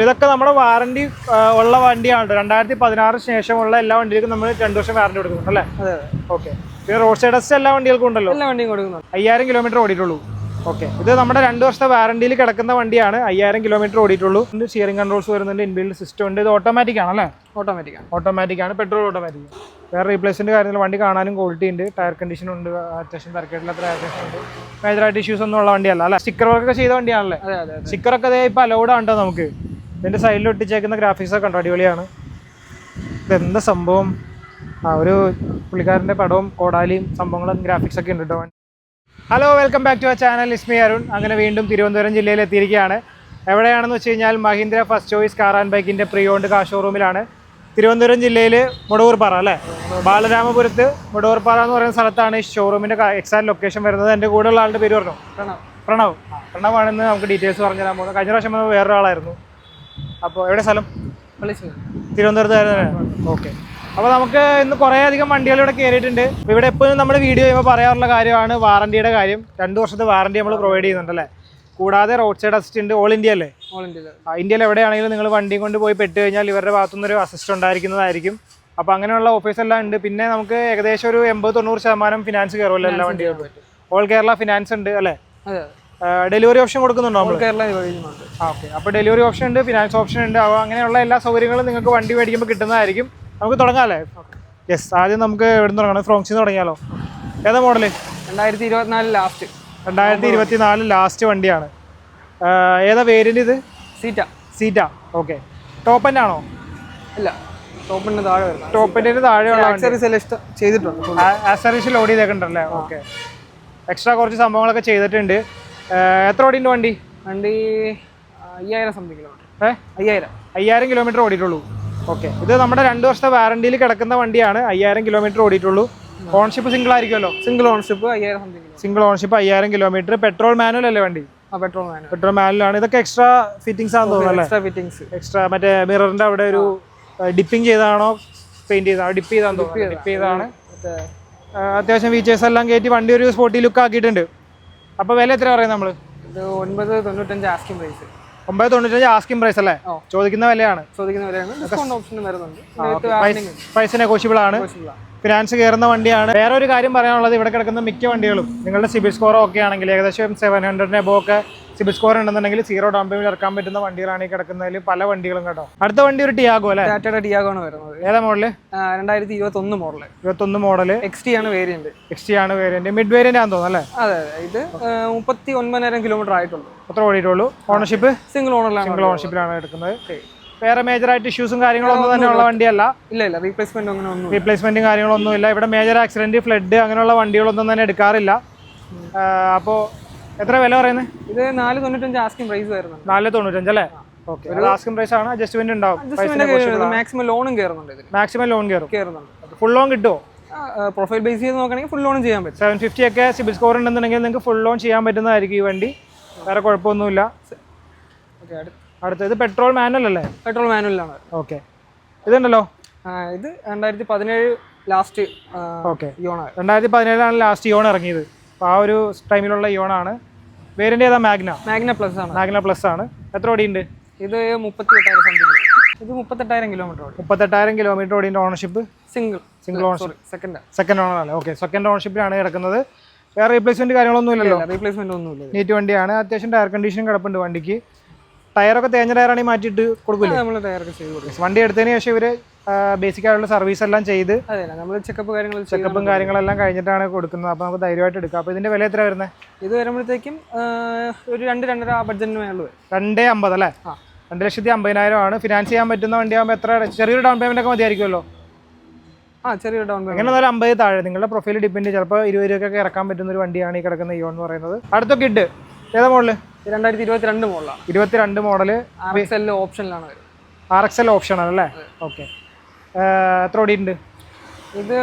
ഇതൊക്കെ നമ്മുടെ വാറണ്ടി ഉള്ള വണ്ടിയാണ്. 2016 ശേഷമുള്ള എല്ലാ വണ്ടികൾക്കും നമ്മൾ 2 വർഷം വാറണ്ടി കൊടുക്കുന്നുണ്ട് അല്ലേ? അതെ. ഓക്കെ. പിന്നെ റോഡ് സൈഡ് ടെസ്റ്റ് എല്ലാ വണ്ടികൾക്കും ഉണ്ടല്ലോ? എല്ലാ വണ്ടിയും കൊടുക്കുന്നുണ്ട്. 5000 കിലോമീറ്റർ ഓടിയിട്ടുള്ളൂ. ഓക്കെ. ഇത് നമ്മുടെ 2 വർഷത്തെ വാറണ്ടിയിൽ കിടക്കുന്ന വണ്ടിയാണ്. 5000 കിലോമീറ്റർ ഓടിയിട്ടുള്ളൂ. സ്റ്റിയറിംഗ് കൺട്രോൾസ് വരുന്നുണ്ട്, ഇൻബിൽഡ് സിസ്റ്റം ഉണ്ട്. ഇത് ഓട്ടോമാറ്റിക് ആണല്ലേ? ഓട്ടോമാറ്റിക് ആണ്, പെട്രോൾ ഓട്ടോമാറ്റിക്. വേറെ റീപ്ലേസ്മെന്റ് കാര്യങ്ങൾ വണ്ടി കാണാനും ക്വാളിറ്റി ഉണ്ട്. ടയർ കണ്ടീഷൻ ഉണ്ട്, അത്യാവശ്യം തിരക്കേട്ടില്ലാത്ത ടയർ കണ്ടീഷൻ ഉണ്ട്. മേജറായിട്ട് ഇഷ്യൂസ് ഒന്നും ഉള്ള വണ്ടിയല്ല അല്ലേ? സ്റ്റിക്കർ വർക്ക് ചെയ്ത വണ്ടിയാണല്ലേ? സ്റ്റിക്കറൊക്കെ അതേ ഇപ്പോൾ അലൗഡ് ആണോ നമുക്ക്? ഇതിൻ്റെ സൈഡിൽ ഒട്ടിച്ചേക്കുന്ന ഗ്രാഫിക്സ് ഒക്കെ ഉണ്ടോ? അടിപൊളിയാണ്. ഇതെന്താ സംഭവം? ഒരു പുള്ളിക്കാരൻ്റെ പടവും കോടാലിയും സംഭവങ്ങളും ഗ്രാഫിക്സ് ഒക്കെ ഉണ്ട് കേട്ടോ. Hello, welcome back to our channel. It's me Arun. അങ്ങനെ വീണ്ടും തിരുവനന്തപുരം ജില്ലയിൽ എത്തിയിരിക്കുകയാണ്. എവിടെയാണെന്ന് വെച്ച് കഴിഞ്ഞാൽ Mahindra first choice car and ബൈക്കിൻ്റെ പ്രീ ഓൺഡ് കാർ ഷോറൂമിലാണ്. തിരുവനന്തപുരം ജില്ലയിൽ മുടവൂർപ്പാറ അല്ലേ? ബാലരാമപുരത്ത് മുടവൂർപ്പാറ എന്ന് പറയുന്ന സ്ഥലത്താണ് ഈ ഷോറൂമിൻ്റെ എക്സാക്ട് ലൊക്കേഷൻ വരുന്നത്. എൻ്റെ കൂടെയുള്ള ആളുടെ പേര് പറഞ്ഞു, പ്രണവാണെന്ന് നമുക്ക് ഡീറ്റെയിൽസ് പറഞ്ഞു തരാൻ പോകുന്നത്. കഴിഞ്ഞ പ്രാവശ്യം വേറൊരാളായിരുന്നു. അപ്പോൾ എവിടെ സ്ഥലം? തിരുവനന്തപുരത്തായിരുന്നു. ഓക്കെ. അപ്പോൾ നമുക്ക് ഇന്ന് കുറേ അധികം വണ്ടികൾ ഇവിടെ കയറിയിട്ടുണ്ട്. ഇവിടെ എപ്പോഴും നമ്മുടെ വീഡിയോ ചെയ്യുമ്പോൾ പറയാറുള്ള കാര്യമാണ് വാറണ്ടിയുടെ കാര്യം. 2 വർഷത്തെ വാറണ്ടി നമ്മൾ പ്രൊവൈഡ് ചെയ്യുന്നുണ്ടല്ലേ? കൂടാതെ റോഡ് സൈഡ് അസിസ്റ്റ് ഉണ്ട്. ഓൾ ഇന്ത്യ അല്ലേ? ഇന്ത്യയിൽ എവിടെയാണെങ്കിലും നിങ്ങൾ വണ്ടി കൊണ്ട് പോയി പെട്ട് കഴിഞ്ഞാൽ ഇവരുടെ ഭാഗത്തുനിന്നൊരു അസിസ്റ്റ് ഉണ്ടായിരിക്കുന്നതായിരിക്കും. അപ്പോൾ അങ്ങനെയുള്ള ഓഫേഴ്സ് എല്ലാം ഉണ്ട്. പിന്നെ നമുക്ക് ഏകദേശം ഒരു 80-90% ഫിനാൻസ് കയറുമല്ലോ എല്ലാ വണ്ടികൾക്കും. ഓൾ കേരള ഫിനാൻസ് ഉണ്ട് അല്ലേ? ഡെലിവറി ഓപ്ഷൻ കൊടുക്കുന്നുണ്ടോ നമ്മൾ? ഓക്കെ. അപ്പോൾ ഡെലിവറി ഓപ്ഷൻ ഉണ്ട്, ഫിനാൻസ് ഓപ്ഷൻ ഉണ്ട്. അങ്ങനെയുള്ള എല്ലാ സൗകര്യങ്ങളും നിങ്ങൾക്ക് വണ്ടി മേടിക്കുമ്പോൾ കിട്ടുന്നതായിരിക്കും. നമുക്ക് തുടങ്ങാം അല്ലേ? യെസ്. ആദ്യം നമുക്ക് എവിടെ നിന്ന് തുടങ്ങണം? ഫ്രോക്സിൽ നിന്ന് തുടങ്ങിയാലോ? ഏതാ മോഡല്? 2024 ലാസ്റ്റ് വണ്ടിയാണ്. ഏതാ വേരിയന്റ്? ഇത് സീറ്റ. ഓക്കെ. ടോപ്പ് എൻഡ് ആണോ? ഇല്ല, ടോപ്പിൻ്റെ താഴെയുള്ള ആക്സറീസ് ലോഡ് ചെയ്തേക്കുണ്ടല്ലേ? ഓക്കെ. എക്സ്ട്രാ കുറച്ച് സംഭവങ്ങളൊക്കെ ചെയ്തിട്ടുണ്ട്. എത്ര ഓടിയുണ്ട് വണ്ടി? 5000 സംതിങ് കിലോമീറ്റർ. 5000 കിലോമീറ്റർ ഓടിയിട്ടുള്ളൂ. ഓക്കെ. ഇത് നമ്മുടെ 2 വർഷത്തെ വാറണ്ടിയിൽ കിടക്കുന്ന വണ്ടിയാണ്. 5000 കിലോമീറ്റർ ഓടിയിട്ടുള്ളൂ. ഓൺഷിപ്പ് സിംഗിൾ ആയിരിക്കുമല്ലോ? Single ownership 5000 something. Single ownership 5000 kilometre. Petrol manual അല്ലേ വണ്ടി? പെട്രോൾ മാനുവലാണ്. ഇതൊക്കെ എക്സ്ട്രാ ഫിറ്റിംഗ്സ് ആണെന്ന് തോന്നുന്നു അല്ലേ? എക്സ്ട്രാ മറ്റേ മിററിന്റെ അവിടെ ഒരു ഡിപ്പിംഗ് ചെയ്താണോ പെയിന്റ് ചെയ്താണോ? ഡിപ്പ് ചെയ്താണ്. അത്യാവശ്യം ഫീച്ചേഴ്സ് എല്ലാം കയറ്റി വണ്ടി ഒരു സ്പോർട്ടി ലുക്ക് ആക്കിയിട്ടുണ്ട്. അപ്പോൾ വില എത്ര പറയുന്നത് നമ്മൾ? 995 ആസ്കിംഗ് പ്രൈസ്. 995 ആസ്കിംഗ് പ്രൈസ് അല്ലേ? ചോദിക്കുന്ന വിലയാണ്. പ്രൈസ് നെഗോഷ്യബിൾ ആണ്. ഫിനാൻസ് കയറുന്ന വണ്ടിയാണ്. വേറെ ഒരു കാര്യം പറയാനുള്ളത്, ഇവിടെ കിടക്കുന്ന മിക്ക വണ്ടികളും നിങ്ങളുടെ സിബിൽ സ്കോർ ഒക്കെ ആണെങ്കിൽ ഏകദേശം 700 എബോ ഒക്കെ സിബിൽ സ്കോർ ഉണ്ടെന്നുണ്ടെങ്കിൽ 0 ഡൗൺ പേയ്മെന്റ് ഇറക്കാൻ പറ്റുന്ന വണ്ടികളാണ് ഈ കിടക്കുന്നതിൽ പല വണ്ടികളും കേട്ടോ. അടുത്ത വണ്ടി ഒരു ടിയാഗോ അല്ലേ? ടാറ്റയുടെ ടിയാഗോ ആണ് വരുന്നത്. ഏതാ മോഡല്? 2021 മോഡല്. 21 മോഡല്. XT ആണ് വേരിയന്റ്. മിഡ് വേരിയന്റ് ആണെന്ന് തോന്നുന്നു അല്ലേ? അതെ. ഇത് 39,000 കിലോമീറ്റർ ആയിട്ടുള്ളൂ. അത്ര ഓടിയിട്ടുള്ളൂ. ഓണർഷിപ്പ് സിംഗിൾ ഓണർഷിപ്പിലാണ് എടുക്കുന്നത്. വേറെ മേജറായിട്ട് ഇഷ്യൂസും കാര്യങ്ങളൊന്നും തന്നെ ഉള്ള വണ്ടിയല്ല. ഇല്ല, റീപ്ലേസ്മെന്റും കാര്യങ്ങളൊന്നും ഇല്ല. ഇവിടെ മേജർ ആക്സിഡന്റ്, ഫ്ലഡ് അങ്ങനെയുള്ള വണ്ടികളൊന്നും തന്നെ എടുക്കാറില്ല. അപ്പോൾ എത്ര വില പറയുന്നത്? ഇത് 495 ആസ്കിംഗ് പ്രൈസ് വരുന്നത്. 495 അല്ലേ? ഓക്കെ. ആസ്കിംഗ് പ്രൈസ് ആണ്. അഡ്ജസ്റ്റ്മെന്റ് ഉണ്ടാവും. മാക്സിമം ലോണും കയറുന്നുണ്ട്. മാക്സിമം ലോൺ കയറുന്നുണ്ട്. ഫുൾ ലോൺ കിട്ടുമോ? പ്രൊഫൈൽ ബേസ് ചെയ്ത് നോക്കുകയാണെങ്കിൽ ഫുൾ ലോൺ ചെയ്യാൻ പറ്റും. 750 ഒക്കെ സിബിൽ സ്കോർ ഉണ്ടെന്നുണ്ടെങ്കിൽ നിങ്ങൾക്ക് ഫുൾ ലോൺ ചെയ്യാൻ പറ്റുന്നതായിരിക്കും ഈ വണ്ടി. വേറെ കുഴപ്പമൊന്നുമില്ല. അടുത്തത് പെട്രോൾ മാനുവൽ അല്ലേ? പെട്രോൾ മാനുവലാണ്. ഓക്കെ. ഇതുണ്ടല്ലോ, ഇത് 2017 ലാസ്റ്റ്. ഓക്കെ. 2017 ലാസ്റ്റ് ഇയോൺ ഇറങ്ങിയത്. അപ്പോൾ ആ ഒരു ടൈമിലുള്ള ഇയോണാണ്. വേരിയന്റ് ഏതാ? മാഗ്ന പ്ലസ് ആണ്. എത്ര ഓടിയുണ്ട്? ഇത് 38,000 സംതിങ്. ഇത് 38,000 കിലോമീറ്റർ ഓടി. 38,000 കിലോമീറ്റർ ഓടിൻ്റെ. Ownership single ownership. Second owner അല്ലേ? ഓക്കെ. സെക്കൻഡ് ഓണർഷിപ്പിലാണ് കിടക്കുന്നത്. വേറെ റീപ്ലേസ്മെന്റ് കാര്യങ്ങളൊന്നും ഇല്ലല്ലോ? റീപ്ലേസ്മെന്റ് ഒന്നുമില്ല. നീറ്റ് വണ്ടിയാണ്. അത്യാവശ്യം ടയർ കണ്ടീഷൻ കിടപ്പുണ്ട് വണ്ടിക്ക്. ടയറൊക്കെ തേഞ്ഞ ടയറാണെങ്കിൽ മാറ്റിയിട്ട് കൊടുക്കില്ല? നമ്മൾ ടയറൊക്കെ ചെയ്ത് കൊടുക്കും. വണ്ടി എടുത്തതിന് ശേഷം ഇവർ ബേസിക് ആയിട്ടുള്ള സർവീസ് എല്ലാം ചെയ്ത് നമ്മൾ ചെക്കപ്പും കാര്യങ്ങളെല്ലാം കഴിഞ്ഞിട്ടാണ് കൊടുക്കുന്നത്. അപ്പോൾ നമുക്ക് ധൈര്യമായിട്ട് എടുക്കാം. അപ്പോൾ ഇതിന്റെ വില എത്ര വരുന്നത്? ഇത് വരുമ്പോഴത്തേക്കും ഒരു 2-2.5 ബഡ്ജറ്റിന് മേളിൽ വരും. 250 അല്ലേ? 2,50,000 ആണ്. ഫിനാൻസ് ചെയ്യാൻ പറ്റുന്ന വണ്ടിയാകുമ്പോൾ എത്ര? ചെറിയൊരു ഡൗൺ പേയ്മെന്റ് ഒക്കെ മതിയായിരിക്കുമല്ലോ? ചെറിയൊരു ഡൗൺ പേയ്മെന്റ്. അങ്ങനെ 50 താഴെ നിങ്ങളുടെ പ്രൊഫൈൽ ഡിപ്പെൻഡ്. ചിലപ്പോൾ 20 രൂപയൊക്കെ ഇറക്കാൻ പറ്റുന്ന ഒരു വണ്ടിയാണ് ഈ കിടക്കുന്ന ഇയോൺ എന്ന് പറയുന്നത്. അടുത്ത കിഡ് ഏതാ മോഡല്? 2022 മോഡലാണ്. 22 മോഡല്. RXL ഓപ്ഷനിലാണ് വരുന്നത്. RXL ഓപ്ഷൻ ആണല്ലേ? ഓക്കെ. എത്ര ഓടിയുണ്ട്? ഇത്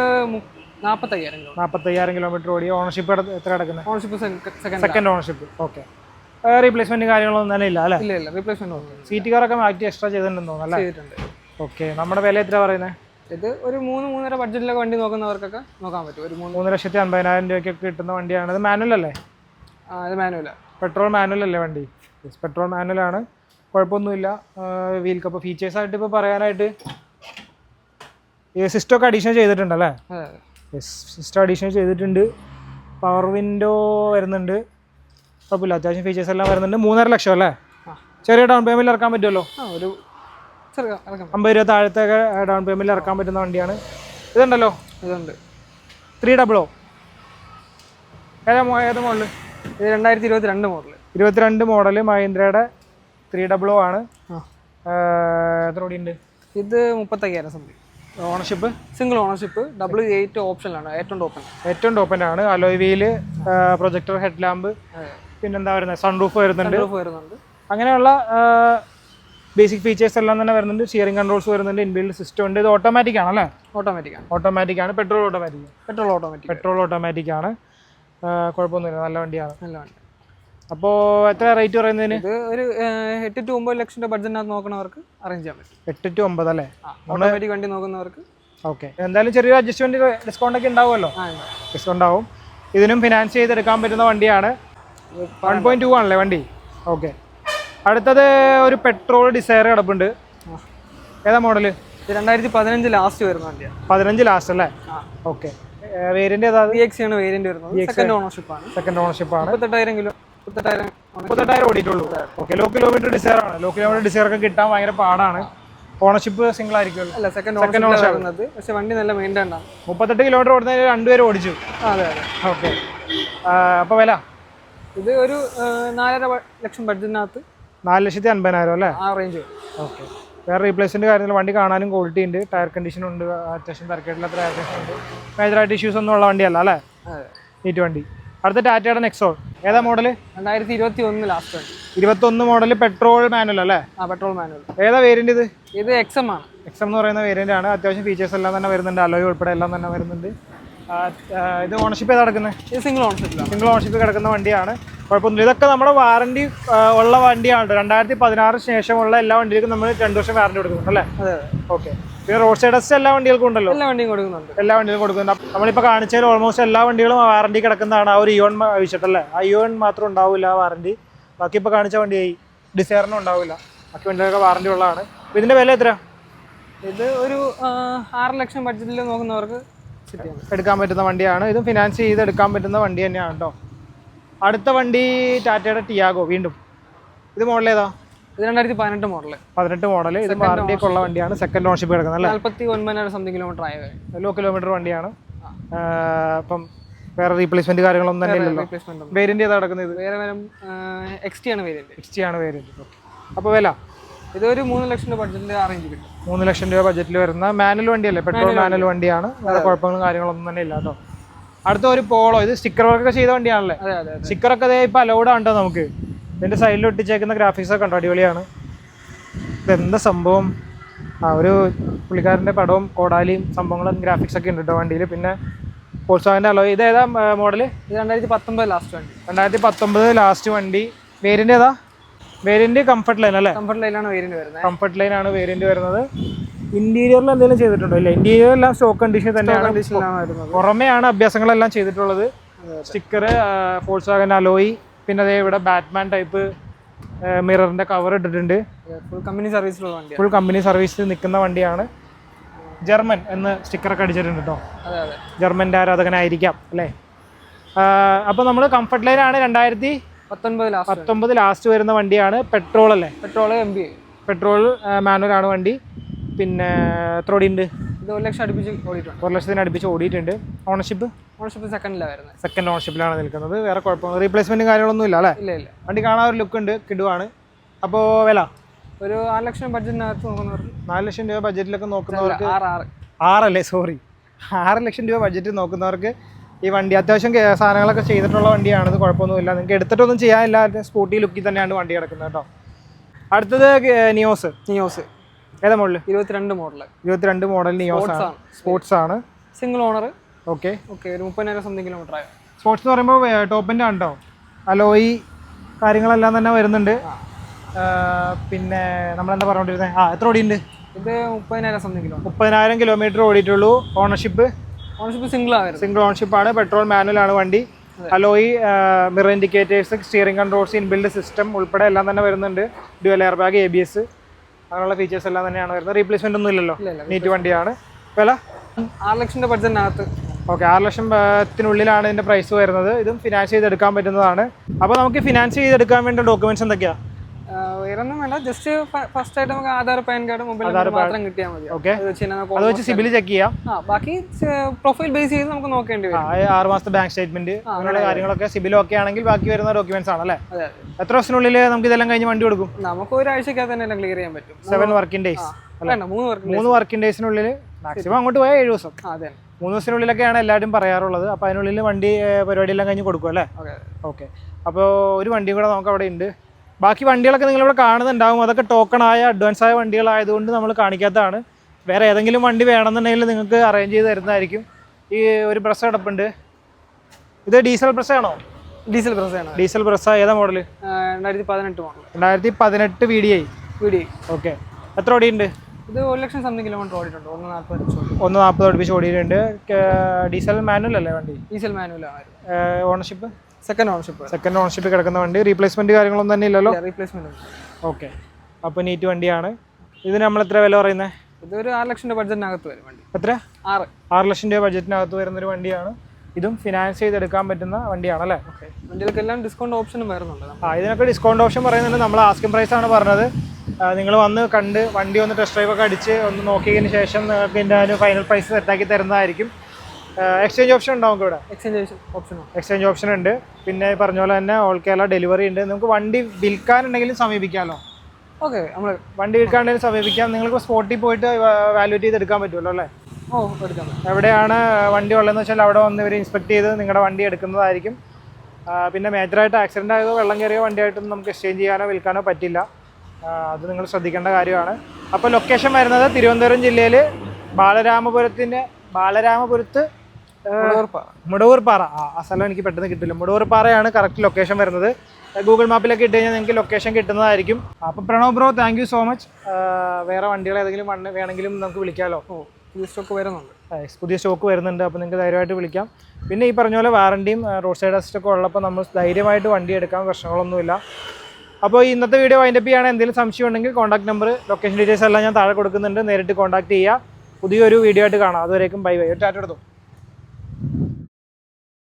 45,000 കിലോമീറ്റർ ഓടി. ഓണർഷിപ്പ് എത്ര കിടക്കുന്നത്? Ownership second ownership. Okay. Replacement കാര്യങ്ങളൊന്നും തന്നെ ഇല്ല അല്ലേ? ഇല്ല, റീപ്ലേസ്മെന്റ്. സീറ്റ് കവറൊക്കെ മാറ്റി എക്സ്ട്രാ ചെയ്തിട്ടുണ്ടെന്ന് തോന്നുന്നു അല്ലേ? ഓക്കെ. നമ്മുടെ വില എത്ര പറയുന്നത്? ഇത് ഒരു 3-3.5 ബഡ്ജറ്റിലൊക്കെ വണ്ടി നോക്കുന്നവർക്കൊക്കെ നോക്കാൻ പറ്റും. ഒരു 3,50,000 രൂപയ്ക്കൊക്കെ കിട്ടുന്ന വണ്ടിയാണ്. ഇത് മാനുവൽ അല്ലേ? ഇത് മാനുവലാണ്. പെട്രോൾ മാനുവൽ അല്ലേ വണ്ടി? പെട്രോൾ മാനുവലാണ്. കുഴപ്പമൊന്നുമില്ല. വീൽ കപ്പ് ഫീച്ചേഴ്സായിട്ട് ഇപ്പോൾ പറയാനായിട്ട് സിസ്റ്റം ഒക്കെ അഡീഷണൽ ചെയ്തിട്ടുണ്ടല്ലേ? യെസ്, സിസ്റ്റം അഡീഷണൽ ചെയ്തിട്ടുണ്ട്. പവർ വിൻഡോ വരുന്നുണ്ട്, കുഴപ്പമില്ല. അത്യാവശ്യം ഫീച്ചേഴ്സ് എല്ലാം വരുന്നുണ്ട്. 3.5 ലക്ഷം അല്ലേ? ചെറിയ ഡൗൺ പേയ്മെൻറ്റിൽ ഇറക്കാൻ പറ്റുമല്ലോ. ഒരു 50 രൂപ താഴത്തൊക്കെ ഡൗൺ പേയ്മെൻറ്റിൽ ഇറക്കാൻ പറ്റുന്ന വണ്ടിയാണ്. ഇതുണ്ടല്ലോ, ഇതുണ്ട് 300. ഏതാ മോഡൽ? ഇത് 2022 മോഡൽ. 22 മോഡൽ മഹീന്ദ്രയുടെ 300 ആണ്. എത്ര ഓടിയുണ്ട്? ഇത് 35,000 something. Ownership single ownership, W8 ഓപ്ഷനിലാണ്, ഏറ്റവും ടോപ്പൻ ആണ്. Alloy wheel, projector head lamp, പിന്നെന്താ വരുന്നത്, സൺറൂഫ് വരുന്നുണ്ട്. അങ്ങനെയുള്ള ബേസിക് ഫീച്ചേഴ്സ് എല്ലാം തന്നെ വരുന്നുണ്ട്. സ്റ്റിയറിംഗ് കൺട്രോൾസ് വരുന്നുണ്ട്, ഇൻബിൽഡ് സിസ്റ്റം ഉണ്ട്. ഇത് ഓട്ടോമാറ്റിക് ആണല്ലേ? ഓട്ടോമാറ്റിക് ആണ്. പെട്രോൾ ഓട്ടോമാറ്റിക് ആണ്. കുഴപ്പമൊന്നുമില്ല, നല്ല വണ്ടിയാണ്. അപ്പോൾ എത്ര റേറ്റ് പറയുന്നതിന്? ഇത് ഒരു 8 to 9 ലക്ഷം രൂപ ബഡ്ജറ്റിനകത്ത് നോക്കുന്നവർക്ക് അറേഞ്ച് ചെയ്യാൻ പറ്റും. 8 to 9 അല്ലേ? ഓട്ടോമാറ്റിക് വണ്ടി നോക്കുന്നവർക്ക് ഓക്കെ. എന്തായാലും ചെറിയൊരു അഡ്ജസ്റ്റ്മെന്റ് ഡിസ്കൗണ്ട് ഒക്കെ ഉണ്ടാവുമല്ലോ? ഡിസ്കൗണ്ട് ആവും. ഇതിനും ഫിനാൻസ് ചെയ്തെടുക്കാൻ പറ്റുന്ന വണ്ടിയാണ്. 1.2 ആണല്ലേ വണ്ടി? ഓക്കെ. അടുത്തത് ഒരു പെട്രോൾ ഡിസയർ കിടപ്പുണ്ട്. ഏതാ മോഡല്? 2015 ലാസ്റ്റ് വരുന്ന വണ്ടിയാണ്. 15 ലാസ്റ്റ് അല്ലേ? ഓക്കെ. വേരിയന്റ് ഏതാ? VX ആണ് വേരിയന്റ് വരുന്നത്. സെക്കൻഡ് ഓണർഷിപ്പ് ആണ്. 38,000 ഓടിയിട്ടുള്ളൂ. ഓക്കെ. ലോ കിലോമീറ്റർ ഡിസയർ ആണ്. ലോ കിലോമീറ്റർ ഡിസയർ ഒക്കെ കിട്ടാൻ ഭയങ്കര പാടാണ്. ഓണർഷിപ്പ് സിംഗിൾ ആയിരിക്കും. അല്ല, സെക്കൻഡ് ഓണർഷിപ്പ്. പക്ഷെ വണ്ടി നല്ല മെയിൻറ്റൈൻഡ് ആണ്. 38 കിലോമീറ്റർ ഓടുന്നതിന് 2 പേര് ഓടിച്ചു. അതെ. ഓക്കെ. അപ്പോൾ വില? ഇത് ഒരു 4.5 ലക്ഷം ബഡ്ജറ്റിനകത്ത് 4,50,000 അല്ലേ? ആ റേഞ്ച്. ഓക്കെ. വേറെ റീപ്ലേസ്മെന്റ് കാര്യത്തിൽ വണ്ടി കാണാനും ക്വാളിറ്റി ഉണ്ട്. ടയർ കണ്ടീഷൻ ഉണ്ട്, അത്യാവശ്യം തിരക്കേട്ടില്ലാത്ത ടയർ കണ്ടീഷൻ ഉണ്ട്. മേജറായിട്ട് ഇഷ്യൂസ് ഒന്നും ഉള്ള വണ്ടിയല്ല അല്ലേ? നീറ്റ് വണ്ടി. അടുത്ത ടാറ്റയുടെ നെക്സോൺ. ഏതാ മോഡൽ? 2021 ലാസ്റ്റ് വണ്ടി. 21 മോഡൽ പെട്രോൾ മാനുവൽ അല്ലേ? Petrol manual. ഏതാ വേരിയന്റ് ഇത്? ഇത് XM ആണ്. XM എന്ന് പറയുന്ന വേരിയന്റ് ആണ്. അത്യാവശ്യം ഫീച്ചേഴ്സ് എല്ലാം തന്നെ വരുന്നുണ്ട്. അലോയ് ഉൾപ്പെടെ എല്ലാം തന്നെ വരുന്നുണ്ട്. ഇത് ഓണർഷിപ്പ് ഏതാ കിടക്കുന്നത്? ഇത് സിംഗിൾ ഓണർഷിപ്പ് കിടക്കുന്ന വണ്ടിയാണ്. കുഴപ്പമൊന്നുമില്ല. ഇതൊക്കെ നമ്മുടെ വാറണ്ടി ഉള്ള വണ്ടിയാണ്. 2016 ശേഷമുള്ള എല്ലാ വണ്ടികൾക്കും നമ്മൾ 2 വർഷം വാറണ്ടി കൊടുക്കുന്നുണ്ട് അല്ലേ? അതെ. ഓക്കെ. പിന്നെ റോഡ് സൈഡ് ടെസ്റ്റ് എല്ലാ വണ്ടികൾക്കും ഉണ്ടല്ലോ? എല്ലാ വണ്ടിയും കൊടുക്കുന്നുണ്ട്. നമ്മളിപ്പോൾ കാണിച്ചതിൽ ഓൾമോസ്റ്റ് എല്ലാ വണ്ടികളും വാറണ്ടി കിടക്കുന്നതാണ്. ആ ഒരു ഇയോൺ ആവശ്യട്ടല്ലേ? ആ ഇയോൺ മാത്രം ഉണ്ടാവില്ല വാറണ്ടി. ബാക്കി ഇപ്പോൾ കാണിച്ച വണ്ടിയായി ഡിസയറിനും ഉണ്ടാവില്ല. ബാക്കി വണ്ടികളൊക്കെ വാറണ്ടി ഉള്ളതാണ്. അപ്പോൾ ഇതിൻ്റെ വില എത്ര? ഇത് ഒരു 6 ലക്ഷം ബഡ്ജറ്റിൽ നോക്കുന്നവർക്ക് എടുക്കാൻ പറ്റുന്ന വണ്ടിയാണ്. ഇതും ഫിനാൻസ് ചെയ്ത് എടുക്കാൻ പറ്റുന്ന വണ്ടി തന്നെയാണ് കേട്ടോ. അടുത്ത വണ്ടി ടാറ്റയുടെ ടിയാഗോ. വീണ്ടും ഇത് മോഡൽ ഏതാ? ഇത് 2018 മോഡൽ. 18 മോഡൽ. ഇത് വാറണ്ടിയൊക്കെ ഉള്ള വണ്ടിയാണ്. സെക്കൻഡ് ഓണർഷിപ്പ് കിടക്കുന്നത് അല്ലേ? 49,000 സംതിങ് കിലോമീറ്റർ ആയ ലോ കിലോമീറ്റർ വണ്ടിയാണ്. അപ്പം വേറെ റീപ്ലേസ്മെന്റ് കാര്യങ്ങളൊന്നും തന്നെ ഇല്ലല്ലോ. വേരിയന്റ് ഏതാ കിടക്കുന്നത്? വേറെ XT ആണ് വേരിയന്റ്. അപ്പോൾ വില? ഇത് ഒരു 3 ലക്ഷം രൂപ ബഡ്ജറ്റിൽ അറേഞ്ച് കിട്ടും. 3 ലക്ഷം രൂപ ബഡ്ജറ്റിൽ വരുന്ന മാനുവൽ വണ്ടിയല്ലേ? പെട്രോൾ മാനുവൽ വണ്ടിയാണ്. വേറെ കുഴപ്പങ്ങളും കാര്യങ്ങളൊന്നും തന്നെ ഇല്ല കേട്ടോ. അടുത്ത ഒരു പോളോ. ഇത് സ്റ്റിക്കർ വർക്കൊക്കെ ചെയ്ത വണ്ടിയാണല്ലേ? സ്റ്റിക്കറൊക്കെ അതേ ഇപ്പോൾ അലൗഡ് ആണോ നമുക്ക്? ഇതിൻ്റെ സൈഡിൽ ഒട്ടിച്ചേക്കുന്ന ഗ്രാഫിക്സ് ഒക്കെ ഉണ്ടോ? അടിപൊളിയാണ്. ഇതെന്താ സംഭവം? ഒരു പുള്ളിക്കാരൻ്റെ പടവും കോടാലിയും സംഭവങ്ങളും ഗ്രാഫിക്സ് ഒക്കെ ഉണ്ട് കേട്ടോ വണ്ടിയിൽ. പിന്നെ ഫോൾക്സ്വാഗൻ്റെ അലോയ്. ഇത് ഏതാ മോഡൽ? ഇത് 2019 ലാസ്റ്റ് വണ്ടി. 2019 ലാസ്റ്റ് വണ്ടി. വേരിയന്റ് ഏതാ? വേരിയന്റ് കംഫർട്ട് ലൈൻ അല്ലേ? കംഫർട്ട് ലൈനാണ് വേരിയന്റ് വരുന്നത്. ഇന്റീരിയറിൽ എന്തെങ്കിലും ചെയ്തിട്ടുണ്ടോ? ഇല്ല, ഇന്റീരിയർ എല്ലാം സ്റ്റോക്ക് കണ്ടീഷൻ തന്നെയാണ്. പുറമെയാണ് അഭ്യാസങ്ങളെല്ലാം ചെയ്തിട്ടുള്ളത്. സ്റ്റിക്കർ, ഫോൾക്സ്വാഗൻ അലോയ്, പിന്നെ അതേ ഇവിടെ ബാറ്റ്മാൻ ടൈപ്പ് മിററിന്റെ കവർ ഇട്ടിട്ടുണ്ട്. ഫുൾ കമ്പനി സർവീസിൽ നിൽക്കുന്ന വണ്ടിയാണ്. ജർമ്മൻ എന്ന് സ്റ്റിക്കറൊക്കെ അടിച്ചിട്ടുണ്ട് കേട്ടോ. ജർമ്മൻ്റെ ആരാധകനായിരിക്കാം അല്ലേ? അപ്പോൾ നമ്മൾ കംഫർട്ട് ലൈനാണ് 2019 ലാസ്റ്റ് വരുന്ന വണ്ടിയാണ്. പെട്രോൾ അല്ലേ? പെട്രോൾ മാനുവൽ ആണ് വണ്ടി. പിന്നെ എത്ര ഓടിയുണ്ട്? ഇത് 1 ലക്ഷം അടുപ്പിച്ച് ഓടിയിട്ടുണ്ട്. ഓണർഷിപ്പ് സെക്കൻഡ് ഓണർഷിപ്പിലാണ് നിൽക്കുന്നത്. വേറെ കുഴപ്പമൊന്നും റീപ്ലേസ്മെന്റും കാര്യങ്ങളൊന്നും ഇല്ല അല്ലേ? ഇല്ല. വണ്ടി കാണാൻ ഒരു ലുക്ക് ഉണ്ട്, കിടുവാണ്. അപ്പോൾ വില? ഒരു 6 ലക്ഷം ബഡ്ജറ്റിനകത്ത് നോക്കുന്നവർക്ക് 4 ലക്ഷം രൂപ ബഡ്ജറ്റിലൊക്കെ നോക്കുന്നവർക്ക് 6 ലക്ഷം രൂപ ബഡ്ജറ്റ് നോക്കുന്നവർക്ക് ഈ വണ്ടി അത്യാവശ്യം സാധനങ്ങളൊക്കെ ചെയ്തിട്ടുള്ള വണ്ടിയാണ്. ഇത് കുഴപ്പമൊന്നുമില്ല. നിങ്ങൾക്ക് എടുത്തിട്ടൊന്നും ചെയ്യാനില്ല. സ്പോർട്ടി ലുക്കിൽ തന്നെയാണ് വണ്ടി കിടക്കുന്നത് കേട്ടോ. അടുത്തത് നിയോസ്. ഏതാ മോഡൽ? 22 മോഡൽ നിയോസ് ആണ്. സ്പോർട്സ് ആണ്. Single owner. ഓക്കെ. ഒരു 30,000 സംതിങ് കിലോമീറ്റർ ആയോ. സ്പോർട്സ് എന്ന് പറയുമ്പോൾ ടോപ്പിൻ്റെ ആണ് കേട്ടോ. അലോയി കാര്യങ്ങളെല്ലാം തന്നെ വരുന്നുണ്ട്. പിന്നെ നമ്മളെന്താ പറഞ്ഞുകൊണ്ടിരുന്നത്? എത്ര ഓടിയുണ്ട്? ഇത് 30,000 സംതിങ് കിലോമീറ്റർ. 30,000 കിലോമീറ്റർ ഓടിയിട്ടുള്ളൂ. ഓണർഷിപ്പ് സിംഗിൾ ഓണർഷിപ്പാണ്. പെട്രോൾ മാനുവൽ ആണ് വണ്ടി. Alloy, mirror indicators, steering controls, inbuilt system ഉൾപ്പെടെ എല്ലാം തന്നെ വരുന്നുണ്ട്. ഡ്യുവൽ എയർ ബാഗ്, ABS അങ്ങനെയുള്ള ഫീച്ചേഴ്സ് എല്ലാം തന്നെയാണ് വരുന്നത്. റീപ്ലേസ്മെന്റ് ഒന്നും ഇല്ലല്ലോ, നീറ്റ് വണ്ടിയാണ്. വില 6 ലക്ഷത്തിന്റെ ബഡ്ജറ്റിനകത്ത്. ഓക്കെ, 6 ലക്ഷത്തിനുള്ളിലാണ് ഇതിന്റെ പ്രൈസ് വരുന്നത്. ഇതും ഫിനാൻസ് ചെയ്തെടുക്കാൻ പറ്റുന്നതാണ്. അപ്പോൾ നമുക്ക് ഫിനാൻസ് ചെയ്തെടുക്കാൻ വേണ്ട ഡോക്യുമെന്റ്സ് എന്തൊക്കെയാണ്? വേറൊന്നും വേണ്ട, ജസ്റ്റ് ഫസ്റ്റ് ആയിട്ട് നമുക്ക് Aadhaar, pan card, mobile number മാത്രം കിട്ടിയാൽ മതി. ഓക്കെ, അത് വെച്ച് സിബിൽ ചെക്ക് ചെയ്യാം. ബാക്കി പ്രൊഫൈൽ ബേസ് ചെയ്ത് നമുക്ക് നോക്കേണ്ടി വരും. 6 മാസത്തെ ബാങ്ക് സ്റ്റേറ്റ്മെന്റ് അങ്ങനെയുള്ള കാര്യങ്ങളൊക്കെ സിബിൽ ഓക്കെ ആണെങ്കിൽ ബാക്കി വരുന്ന ഡോക്യുമെന്റ്സ് ആണല്ലേ. എത്ര ദിവസത്തിനുള്ളിൽ നമുക്ക് ഇതെല്ലാം കഴിഞ്ഞ് വണ്ടി കൊടുക്കും? നമുക്ക് ഒരാഴ്ചക്കകത്ത് തന്നെ എല്ലാം ക്ലിയർ ചെയ്യാൻ പറ്റും. 7 വർക്കിംഗ് ഡേയ്സ്, 3 വർക്കിംഗ് ഡേയ്സിനുള്ളിൽ മാക്സിമം അങ്ങോട്ട് പോയാൽ 7 ദിവസം. 3 ദിവസത്തിനുള്ളിലൊക്കെയാണ് എല്ലാവരും പറയാറുള്ളത്. അപ്പോൾ അതിനുള്ളിൽ വണ്ടി പരിപാടിയെല്ലാം കഴിഞ്ഞ് കൊടുക്കും അല്ലേ. ഓക്കെ, അപ്പോൾ ഒരു വണ്ടിയും കൂടെ നമുക്ക് അവിടെ ഉണ്ട്. ബാക്കി വണ്ടികളൊക്കെ നിങ്ങളിവിടെ കാണുന്നുണ്ടാവും. അതൊക്കെ ടോക്കണായ അഡ്വാൻസ് ആയ വണ്ടികളായതുകൊണ്ട് നമ്മൾ കാണിക്കാത്തതാണ്. വേറെ ഏതെങ്കിലും വണ്ടി വേണമെന്നുണ്ടെങ്കിൽ നിങ്ങൾക്ക് അറേഞ്ച് ചെയ്ത് തരുന്നതായിരിക്കും. ഈ ഒരു ബ്രസ് കിടപ്പുണ്ട്. ഇത് ഡീസൽ ബ്രസ്സാണോ? ഡീസൽ ബ്രസ്സാ. ഏതാ മോഡൽ? 2018 മോഡൽ. 2018 VDI. ഓക്കെ, എത്ര ഓടിയുണ്ട്? ഇത് 1 ലക്ഷം സംതിങ് കിലോമീറ്റർ ഓടിയിട്ടുണ്ട്. 140 അടുപ്പിച്ച് ഓടിയിട്ടുണ്ട്. ഡീസൽ മാനുവൽ അല്ലേ വണ്ടി? ഡീസൽ മാനുവലാണ്. ഓണർഷിപ്പ് സെക്കൻഡ് ഓണർഷിപ്പ് കിടക്കുന്ന വണ്ടി. റീപ്ലേസ്മെന്റ് കാര്യങ്ങളൊന്നും തന്നെ ഇല്ലല്ലോ? റീപ്ലേസ്മെന്റ്. ഓക്കെ, അപ്പോൾ നീറ്റ് വണ്ടിയാണ്. ഇതിന് നമ്മൾ എത്ര വില പറയുന്നത്? ഇതൊരു 6 ലക്ഷം ബഡ്ജറ്റിനകത്ത് വരും വണ്ടി. എത്ര? 6 ലക്ഷം രൂപ ബഡ്ജറ്റിനകത്ത് വരുന്നൊരു വണ്ടിയാണ്. ഇതും ഫിനാൻസ് ചെയ്തെടുക്കാൻ പറ്റുന്ന വണ്ടിയാണല്ലേ. വണ്ടികൾക്കെല്ലാം ഡിസ്കൗണ്ട് ഓപ്ഷനും വരുന്നുണ്ട്. ഇതിനൊക്കെ ഡിസ്കൗണ്ട് ഓപ്ഷൻ പറയുന്നുണ്ട്. നമ്മൾ ആസ്കിംഗ് പ്രൈസ് ആണ് പറഞ്ഞത്. നിങ്ങൾ വന്ന് കണ്ട് വണ്ടി ഒന്ന് ടെസ്റ്റ് ഡ്രൈവ് ഒക്കെ അടിച്ച് ഒന്ന് നോക്കിയതിന് ശേഷം നിങ്ങൾക്ക് ഇതിൻ്റെ ഒരു ഫൈനൽ പ്രൈസ് സെറ്റാക്കി തരുന്നതായിരിക്കും. എക്സ്ചേഞ്ച് ഓപ്ഷൻ ഉണ്ടാവും നമുക്ക് ഇവിടെ. എക്സ്ചേഞ്ച് ഓപ്ഷൻ ഉണ്ട്. പിന്നെ പറഞ്ഞ പോലെ തന്നെ ഓൾ കേരള ഡെലിവറി ഉണ്ട്. നമുക്ക് വണ്ടി വിൽക്കാനുണ്ടെങ്കിലും സമീപിക്കാമല്ലോ. ഓക്കെ, നമ്മൾ വണ്ടി വിൽക്കാനുണ്ടെങ്കിലും സമീപിക്കാം. നിങ്ങൾക്ക് സ്പോട്ടിൽ പോയിട്ട് വാല്യൂറ്റ് ചെയ്ത് എടുക്കാൻ പറ്റുമല്ലോ അല്ലേ? എടുക്കാം. എവിടെയാണ് വണ്ടി ഉള്ളതെന്ന് വെച്ചാൽ അവിടെ വന്ന് ഇവർ ഇൻസ്പെക്ട് ചെയ്ത് നിങ്ങളുടെ വണ്ടി എടുക്കുന്നതായിരിക്കും. പിന്നെ മേജറായിട്ട് ആക്സിഡൻ്റ് ആയതോ വെള്ളം കയറിയോ വണ്ടിയായിട്ടൊന്നും നമുക്ക് എക്സ്ചേഞ്ച് ചെയ്യാനോ വിൽക്കാനോ പറ്റില്ല. അത് നിങ്ങൾ ശ്രദ്ധിക്കേണ്ട കാര്യമാണ്. അപ്പോൾ ലൊക്കേഷൻ വരുന്നത് തിരുവനന്തപുരം ജില്ലയിൽ ബാലരാമപുരത്ത് മുടവൂർപ്പാറ. ആ സ്ഥലം എനിക്ക് പെട്ടെന്ന് കിട്ടില്ല. മുടവൂർപ്പാറയാണ് കറക്റ്റ് ലൊക്കേഷൻ വരുന്നത്. ഗൂഗിൾ മാപ്പിലൊക്കെ ഇട്ട് കഴിഞ്ഞാൽ നിങ്ങൾക്ക് ലൊക്കേഷൻ കിട്ടുന്നതായിരിക്കും. അപ്പോൾ Pranav bro, thank you so much. വേറെ വണ്ടികൾ ഏതെങ്കിലും വേണമെങ്കിലും നമുക്ക് വിളിക്കാമല്ലോ. പുതിയ സ്റ്റോക്ക് വരുന്നുണ്ട്. പുതിയ സ്റ്റോക്ക് വരുന്നുണ്ട്. അപ്പോൾ നിങ്ങൾക്ക് ധൈര്യമായിട്ട് വിളിക്കാം. പിന്നെ ഈ പറഞ്ഞ പോലെ വാറണ്ടിയും റോഡ് സൈഡ് അസിസ്റ്റൊക്കെ ഉള്ളപ്പോൾ നമ്മൾ ധൈര്യമായിട്ട് വണ്ടി എടുക്കാൻ പ്രശ്നങ്ങളൊന്നുമില്ല. അപ്പോൾ ഇന്നത്തെ വീഡിയോ വൈൻഡപ്പ് ചെയ്യുകയാണ്. എന്തെങ്കിലും സംശയം ഉണ്ടെങ്കിൽ കോൺടാക്ട് നമ്പർ, ലൊക്കേഷൻ ഡീറ്റെയിൽസ് എല്ലാം ഞാൻ താഴെ കൊടുക്കുന്നുണ്ട്. നേരിട്ട് കോൺടാക്ട് ചെയ്യുക. പുതിയൊരു വീഡിയോ ആയിട്ട് കാണാം. അതുവരേക്കും ബൈ. ടാറ്റ എടുത്തു.